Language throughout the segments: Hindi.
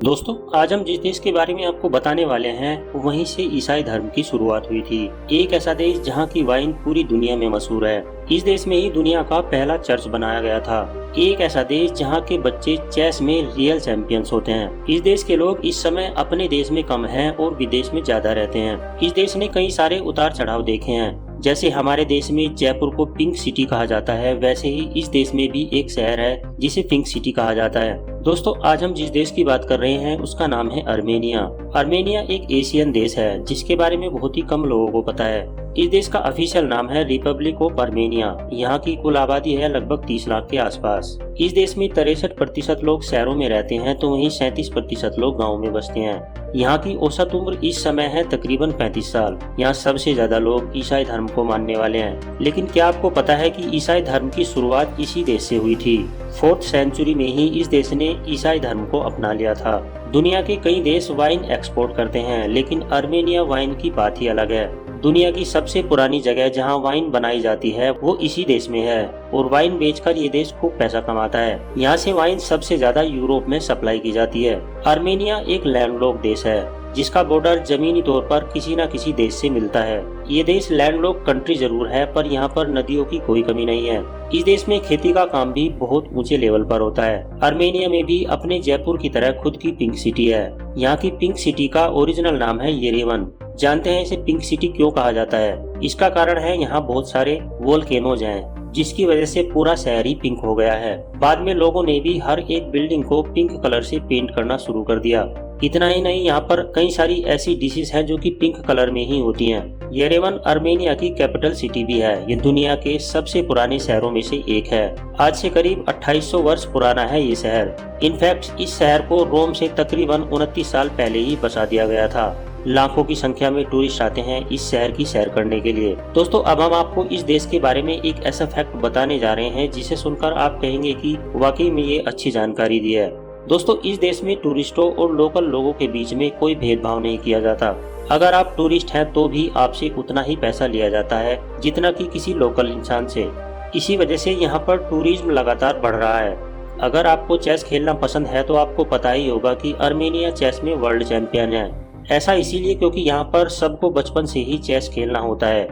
दोस्तों, आज हम जिस देश के बारे में आपको बताने वाले हैं वहीं से ईसाई धर्म की शुरुआत हुई थी। एक ऐसा देश जहां की वाइन पूरी दुनिया में मशहूर है। इस देश में ही दुनिया का पहला चर्च बनाया गया था। एक ऐसा देश जहां के बच्चे चेस में रियल चैंपियंस होते हैं। इस देश के लोग इस समय अपने देश में कम हैं और विदेश में ज्यादा रहते हैं। इस देश ने कई सारे उतार चढ़ाव देखे हैं। जैसे हमारे देश में जयपुर को पिंक सिटी कहा जाता है, वैसे ही इस देश में भी एक शहर है जिसे पिंक सिटी कहा जाता है। दोस्तों, आज हम जिस देश की बात कर रहे हैं उसका नाम है अर्मेनिया। अर्मेनिया एक एशियन देश है जिसके बारे में बहुत ही कम लोगों को पता है। इस देश का ऑफिशियल नाम है रिपब्लिक ऑफ अर्मेनिया। यहाँ की कुल आबादी है लगभग 30 लाख के आसपास। इस देश में 63% लोग शहरों में रहते हैं तो वहीं 37% लोग गाँव में बसते हैं। यहाँ की औसत उम्र इस समय है तकरीबन 35 साल। यहाँ सबसे ज्यादा लोग ईसाई धर्म को मानने वाले हैं। लेकिन क्या आपको पता है कि ईसाई धर्म की शुरुआत इसी देश से हुई थी। 4th सेंचुरी में ही इस देश ने ईसाई धर्म को अपना लिया था। दुनिया के कई देश वाइन एक्सपोर्ट करते हैं, लेकिन अर्मेनिया वाइन की बात ही अलग है। दुनिया की सबसे पुरानी जगह जहां वाइन बनाई जाती है वो इसी देश में है और वाइन बेचकर ये देश खूब पैसा कमाता है। यहाँ से वाइन सबसे ज्यादा यूरोप में सप्लाई की जाती है। अर्मेनिया एक लैंडलॉक्ड देश है जिसका बॉर्डर जमीनी तौर पर किसी न किसी देश से मिलता है। ये देश लैंडलॉक्ड कंट्री जरूर है पर यहाँ पर नदियों की कोई कमी नहीं है। इस देश में खेती का काम भी बहुत ऊंचे लेवल पर होता है। अर्मेनिया में भी अपने जयपुर की तरह खुद की पिंक सिटी है। यहाँ की पिंक सिटी का ओरिजिनल नाम है येरेवन। जानते हैं इसे पिंक सिटी क्यों कहा जाता है? इसका कारण है यहाँ बहुत सारे वोल्केनोज हैं जिसकी वजह से पूरा शहर ही पिंक हो गया है। बाद में लोगों ने भी हर एक बिल्डिंग को पिंक कलर से पेंट करना शुरू कर दिया। इतना ही नहीं, यहाँ पर कई सारी ऐसी डिशेस हैं जो कि पिंक कलर में ही होती हैं। येरेवन अर्मेनिया की कैपिटल सिटी भी है। ये दुनिया के सबसे पुराने शहरों में से एक है। आज से करीब 2800 वर्ष पुराना है ये शहर। इनफैक्ट इस शहर को रोम से तकरीबन 29 साल पहले ही बसा दिया गया था। लाखों की संख्या में टूरिस्ट आते हैं इस शहर की सैर करने के लिए। दोस्तों, अब हम आपको इस देश के बारे में एक ऐसा फैक्ट बताने जा रहे हैं जिसे सुनकर आप कहेंगे कि वाकई में ये अच्छी जानकारी दी है। दोस्तों, इस देश में टूरिस्टों और लोकल लोगों के बीच में कोई भेदभाव नहीं किया जाता। अगर आप टूरिस्ट हैं तो भी आपसे उतना ही पैसा लिया जाता है जितना कि किसी लोकल इंसान से। इसी वजह से यहाँ पर टूरिज्म लगातार बढ़ रहा है। अगर आपको चेस खेलना पसंद है तो आपको पता ही होगा कि अर्मेनिया चेस में वर्ल्ड चैंपियन है। ऐसा इसीलिए क्योंकि यहाँ पर सबको बचपन से ही चेस खेलना होता है।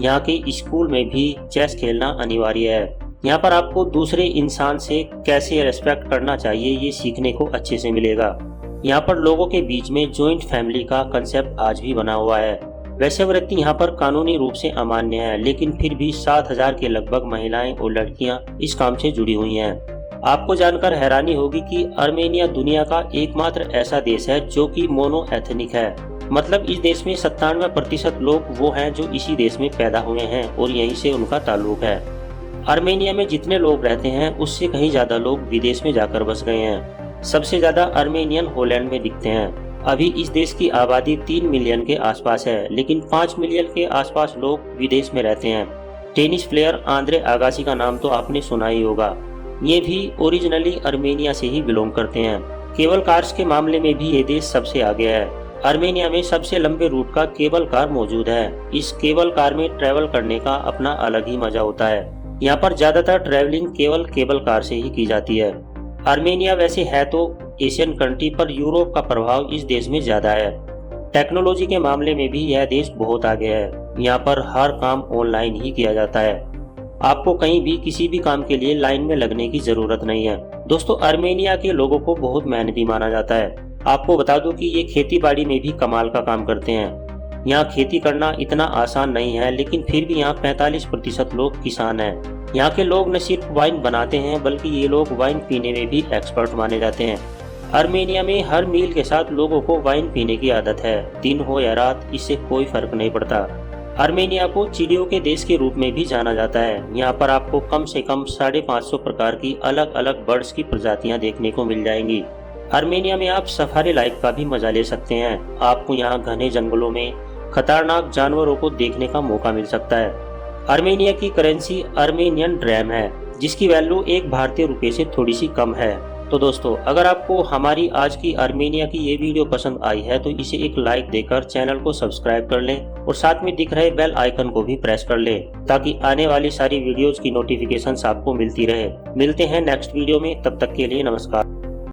यहाँ के स्कूल में भी चेस खेलना अनिवार्य है। यहाँ पर आपको दूसरे इंसान से कैसे रेस्पेक्ट करना चाहिए ये सीखने को अच्छे से मिलेगा। यहाँ पर लोगों के बीच में जॉइंट फैमिली का कंसेप्ट आज भी बना हुआ है। वैसे वृत्ति यहाँ पर कानूनी रूप से अमान्य है, लेकिन फिर भी 7000 के लगभग महिलाएं और लड़कियां इस काम से जुड़ी हुई हैं। आपको जानकर हैरानी होगी कि अर्मेनिया दुनिया का एकमात्र ऐसा देश है जो कि मोनो एथनिक है। मतलब इस देश में 97% लोग वो हैं जो इसी देश में पैदा हुए हैं और यहीं से उनका ताल्लुक है। अर्मेनिया में जितने लोग रहते हैं उससे कहीं ज्यादा लोग विदेश में जाकर बस गए हैं। सबसे ज्यादा अर्मेनियन हॉलैंड में दिखते हैं। अभी इस देश की आबादी 3 मिलियन के आसपास है, लेकिन 5 मिलियन के आसपास लोग विदेश में रहते हैं। टेनिस प्लेयर आंद्रे आगासी का नाम तो आपने सुना ही होगा। ये भी ओरिजिनली अर्मेनिया से ही बिलोंग करते हैं। केबल कार्स के मामले में भी ये देश सबसे आगे है। अर्मेनिया में सबसे लंबे रूट का केबल कार मौजूद है। इस केबल कार में ट्रेवल करने का अपना अलग ही मजा होता है। यहाँ पर ज्यादातर ट्रैवलिंग केवल केबल कार से ही की जाती है। अर्मेनिया वैसे है तो एशियन कंट्री, पर यूरोप का प्रभाव इस देश में ज्यादा है। टेक्नोलॉजी के मामले में भी यह देश बहुत आगे है। यहाँ पर हर काम ऑनलाइन ही किया जाता है। आपको कहीं भी किसी भी काम के लिए लाइन में लगने की जरूरत नहीं है। दोस्तों, अर्मेनिया के लोगों को बहुत मेहनती माना जाता है। आपको बता दूं कि ये खेती बाड़ी में भी कमाल का काम करते हैं। यहाँ खेती करना इतना आसान नहीं है, लेकिन फिर भी यहाँ 45% लोग किसान हैं। यहाँ के लोग न सिर्फ वाइन बनाते हैं बल्कि ये लोग वाइन पीने में भी एक्सपर्ट माने जाते हैं। अर्मेनिया में हर मील के साथ लोगों को वाइन पीने की आदत है। दिन हो या रात, इससे कोई फर्क नहीं पड़ता। अर्मेनिया को चिड़ियों के देश के रूप में भी जाना जाता है। यहाँ पर आपको कम से कम 550 प्रकार की अलग अलग बर्ड्स की प्रजातियाँ देखने को मिल जाएंगी। अर्मेनिया में आप सफारी लाइफ का भी मजा ले सकते हैं। आपको यहाँ घने जंगलों में खतरनाक जानवरों को देखने का मौका मिल सकता है। अर्मेनिया की करेंसी अर्मेनियन ड्रैम है जिसकी वैल्यू 1 भारतीय रुपये से थोड़ी सी कम है। तो दोस्तों, अगर आपको हमारी आज की अर्मेनिया की ये वीडियो पसंद आई है तो इसे एक लाइक देकर चैनल को सब्सक्राइब कर लें और साथ में दिख रहे बेल आइकन को भी प्रेस कर लें ताकि आने वाली सारी वीडियोस की नोटिफिकेशंस आपको मिलती रहे। मिलते हैं नेक्स्ट वीडियो में, तब तक के लिए नमस्कार।